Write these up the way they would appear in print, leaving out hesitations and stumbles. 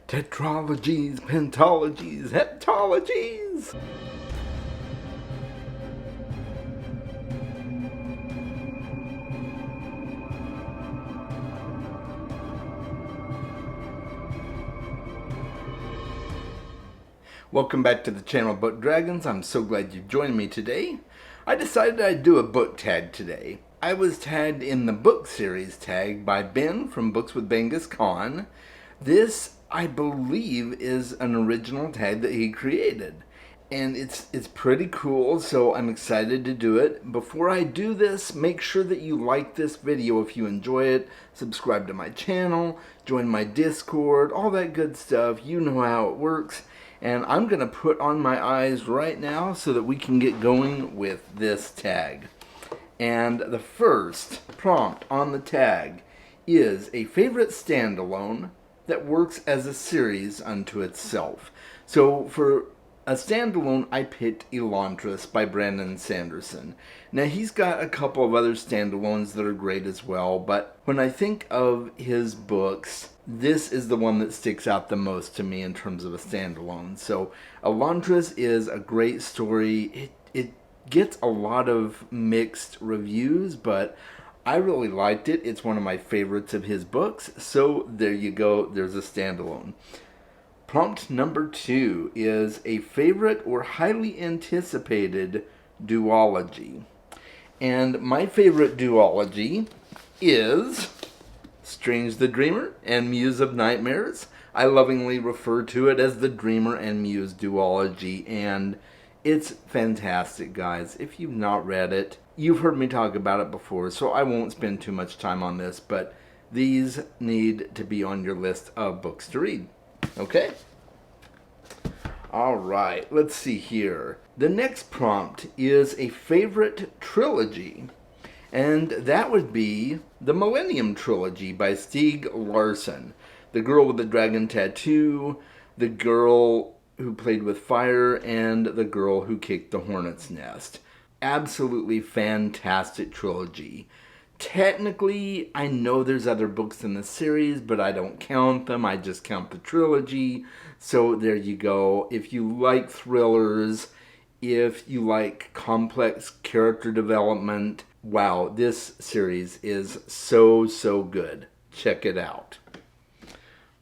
tetralogies, pentalogies, heptalogies. Welcome back to the channel Book Dragons. I'm so glad you joined me today. I decided I'd do a book tag today. I was tagged in the book series tag by Ben from Books with Genghis Khan. This, I believe, is an original tag that he created. And it's pretty cool, so I'm excited to do it. Before I do this, make sure that you like this video if you enjoy it. Subscribe to my channel, join my Discord, all that good stuff. You know how it works. And I'm going to put on my eyes right now so that we can get going with this tag. And the first prompt on the tag is a favorite standalone that works as a series unto itself. So for a standalone, I picked Elantris by Brandon Sanderson. Now, he's got a couple of other standalones that are great as well, but when I think of his books, this is the one that sticks out the most to me in terms of a standalone. So, Elantris is a great story. It gets a lot of mixed reviews, but I really liked it. It's one of my favorites of his books, so there you go. There's a standalone. Prompt number 2 is a favorite or highly anticipated duology. And my favorite duology is Strange the Dreamer and Muse of Nightmares. I lovingly refer to it as the Dreamer and Muse duology, and it's fantastic, guys. If you've not read it, you've heard me talk about it before, so I won't spend too much time on this, but these need to be on your list of books to read. Okay? Alright, let's see here. The next prompt is a favorite trilogy, and that would be the Millennium Trilogy by Stieg Larsson. The Girl with the Dragon Tattoo, The Girl Who Played with Fire, and The Girl Who Kicked the Hornet's Nest. Absolutely fantastic trilogy. Technically, I know there's other books in the series, but I don't count them. I just count the trilogy. So there you go. If you like thrillers, if you like complex character development, wow, this series is so good. Check it out.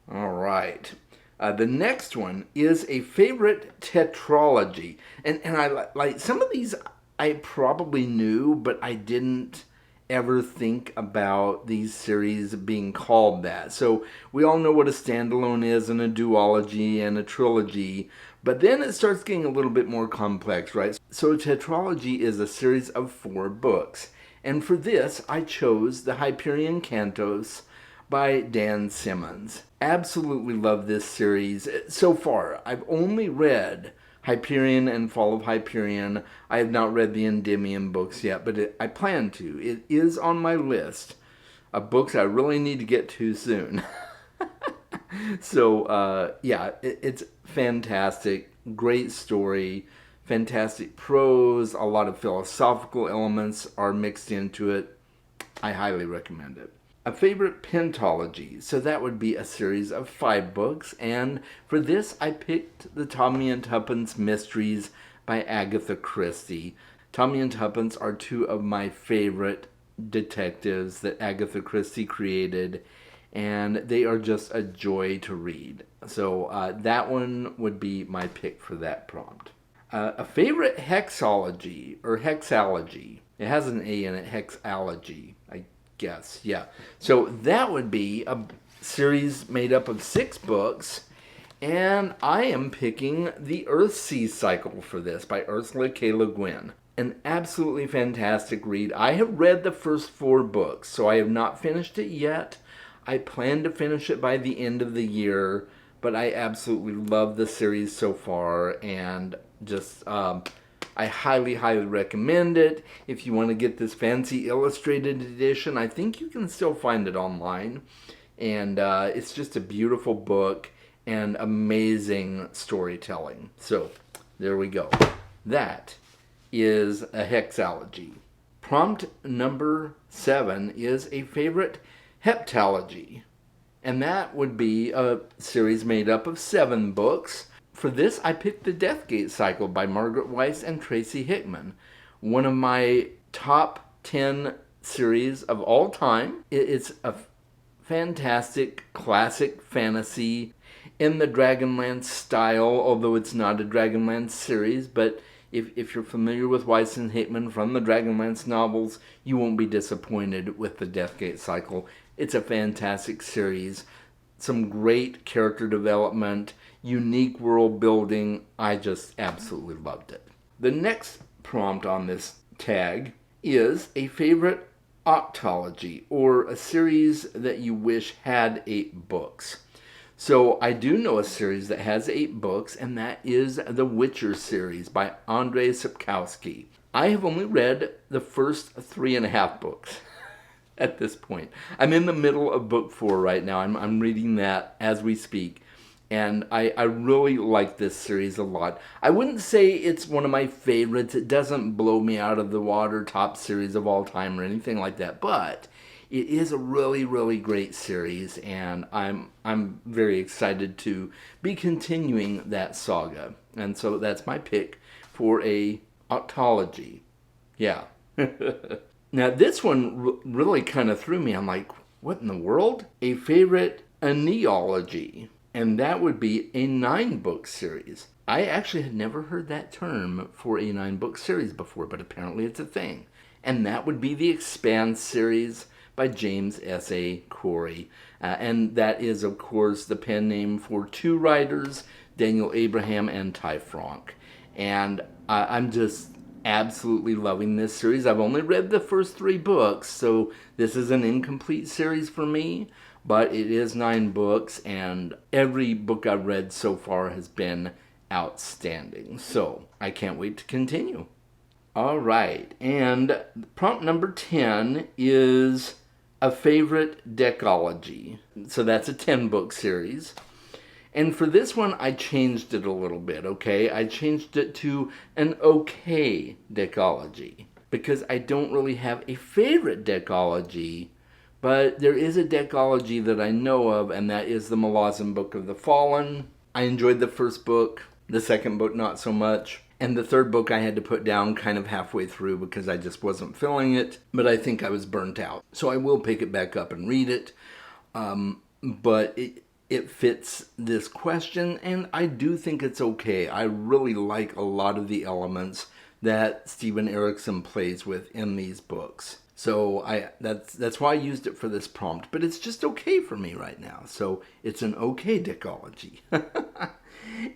All right. The next one is a favorite tetralogy. And I like some of these I probably knew, but I didn't ever think about these series being called that. So we all know what a standalone is and a duology and a trilogy, but then it starts getting a little bit more complex, right? So a tetralogy is a series of 4 books. And for this, I chose the Hyperion Cantos by Dan Simmons. Absolutely love this series. So far, I've only read Hyperion and Fall of Hyperion. I have not read the Endymion books yet, but I plan to. It is on my list of books I really need to get to soon. So, yeah, it's fantastic. Great story. Fantastic prose. A lot of philosophical elements are mixed into it. I highly recommend it. A favorite pentalogy, so that would be a series of 5 books, and for this I picked the Tommy and Tuppence Mysteries by Agatha Christie. Tommy and Tuppence are 2 of my favorite detectives that Agatha Christie created, and they are just a joy to read. So that one would be my pick for that prompt. A favorite hexalogy, or hexalogy. It has an A in it, hexalogy, I guess, yeah. So that would be a series made up of 6 books, and I am picking the Earthsea Cycle for this by Ursula K. Le Guin. An absolutely fantastic read. I have read the first 4 books, so I have not finished it yet. I plan to finish it by the end of the year, but I absolutely love the series so far, and just I highly recommend it. If you want to get this fancy illustrated edition, I think you can still find it online. And it's just a beautiful book and amazing storytelling. So, there we go. That is a hexalogy. Prompt number 7 is a favorite heptalogy. and that would be a series made up of 7 books. For this, I picked The Deathgate Cycle by Margaret Weiss and Tracy Hickman, one of my top 10 series of all time. It's a fantastic classic fantasy in the Dragonlance style, although it's not a Dragonlance series, but if you're familiar with Weiss and Hickman from the Dragonlance novels, you won't be disappointed with the Deathgate Cycle. It's a fantastic series. Some great character development, unique world building. I just absolutely loved it. The next prompt on this tag is a favorite octalogy, or a series that you wish had 8 books. So I do know a series that has 8 books, and that is the Witcher series by Andrzej Sapkowski. I have only read the first 3.5 books at this point. I'm in the middle of book 4 right now. I'm reading that as we speak, and I really like this series a lot. I wouldn't say it's one of my favorites. It doesn't blow me out of the water, top series of all time or anything like that, but it is a really, really great series, and I'm very excited to be continuing that saga. And so that's my pick for a octalogy. Yeah. Now this one really kind of threw me. I'm like, what in the world? A favorite ennealogy. And that would be a 9-book series. I actually had never heard that term for a 9-book series before, but apparently it's a thing. And that would be the Expanse series by James S.A. Corey. And that is, of course, the pen name for 2 writers, Daniel Abraham and Ty Franck. And I'm just absolutely loving this series. I've only read the first 3 books, so this is an incomplete series for me, but it is 9 books, and every book I've read so far has been outstanding. So I can't wait to continue. All right, and prompt number 10 is a favorite decalogy. So that's a 10-book series. And for this one, I changed it a little bit, okay? I changed it to an okay decalogy, because I don't really have a favorite decalogy, but there is a decalogy that I know of, and that is the Malazan Book of the Fallen. I enjoyed the first book, the second book not so much, and the third book I had to put down kind of halfway through because I just wasn't feeling it, but I think I was burnt out. So I will pick it back up and read it, but it fits this question, and I do think it's okay. I really like a lot of the elements that Steven Erikson plays with in these books. So that's why I used it for this prompt, but it's just okay for me right now. So it's an okay decalogy.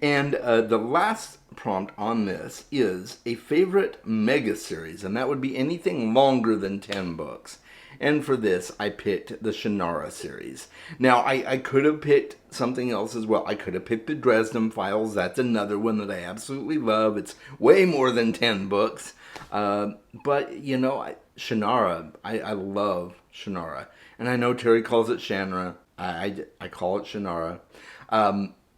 And the last prompt on this is a favorite mega series, and that would be anything longer than 10 books. And for this, I picked the Shannara series. Now, I could have picked something else as well. I could have picked the Dresden Files. That's another one that I absolutely love. It's way more than 10 books. But, you know, Shannara, I love Shannara. And I know Terry calls it Shanra. I call it Shannara.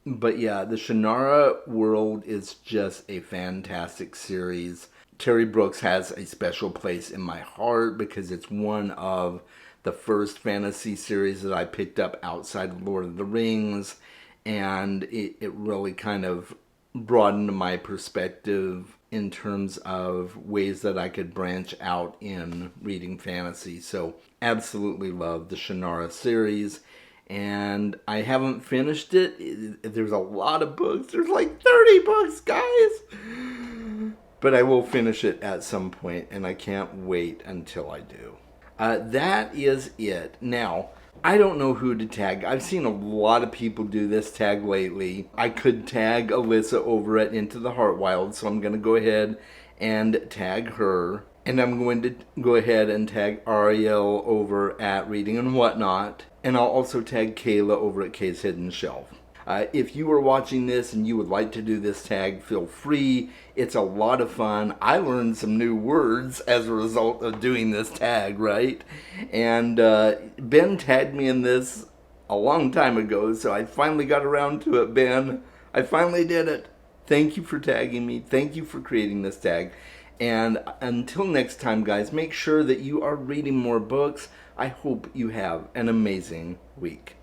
But yeah, the Shannara world is just a fantastic series. Terry Brooks has a special place in my heart because it's one of the first fantasy series that I picked up outside of Lord of the Rings, and it really kind of broadened my perspective in terms of ways that I could branch out in reading fantasy. So absolutely love the Shannara series, and I haven't finished it. There's a lot of books. There's like 30 books, guys! But I will finish it at some point, and I can't wait until I do. That is it. Now, I don't know who to tag. I've seen a lot of people do this tag lately. I could tag Alyssa over at Into the Heartwild, so I'm going to go ahead and tag her. And I'm going to go ahead and tag Ariel over at Reading and Whatnot. And I'll also tag Kayla over at Kay's Hidden Shelf. If you are watching this and you would like to do this tag, feel free. It's a lot of fun. I learned some new words as a result of doing this tag, right? And Ben tagged me in this a long time ago, so I finally got around to it, Ben. I finally did it. Thank you for tagging me. Thank you for creating this tag. And until next time, guys, make sure that you are reading more books. I hope you have an amazing week.